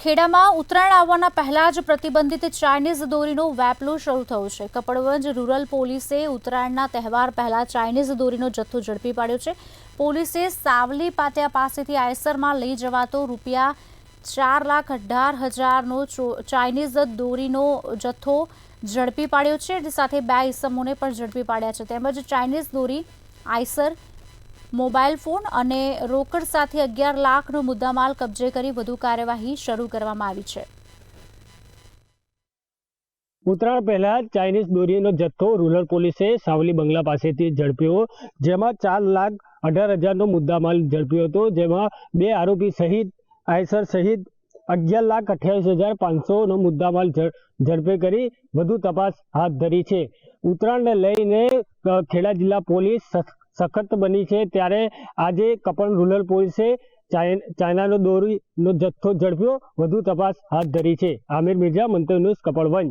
ખેડામાં ઉત્તરાયણ આવવાના પહેલા જ પ્રતિબંધિત ચાઇનીઝ દોરીનો વેપલો શરૂ થયો છે। કપડવંજ રૂરલ પોલીસે ઉત્તરાયણના તહેવાર પહેલા ચાઇનીઝ દોરીનો જથ્થો ઝડપી પાડ્યો છે। પોલીસે સાવલી પાટિયા પાસેથી આયસરમાં લઈ જવાતો ₹4,18,000નો ચાઇનીઝ દોરીનો જથ્થો ઝડપી પાડ્યો છે। સાથે 2 ઇસમોને પણ ઝડપી પાડ્યા છે। તેમજ ચાઇનીઝ દોરી, આયસર, મોબાઈલ ફોન અને રોકડ સાથે 11 લાખનો મુદ્દામાલ કબજે કરી વધુ કાર્યવાહી શરૂ કરવામાં આવી છે। ઉત્તરાયણ પહેલા ચાઇનીઝ દોરીનો જથ્થો રૂરલ પોલીસે સાવલી બંગલા પાસેથી ઝડપ્યો, જેમાં 4,18,000નો મુદ્દામાલ ઝડપ્યો હતો। જેમાં 2 આરોપી સહિત આયસર સહિત 11,28,500નો મુદ્દામાલ ઝડપે કરી વધુ તપાસ હાથ ધરી છે। ઉત્તરાયણને લઈને ખેડા જિલ્લા પોલીસ સખત બની છે, ત્યારે આજે કપડવંજ રૂરલ પોલીસે ચાઇનાનો દોરીનો જથ્થો ઝડપ્યો, વધુ તપાસ હાથ ધરી છે। આમિર મિર્ઝા, મંતવ્ય ન્યૂઝ, કપડવંજ।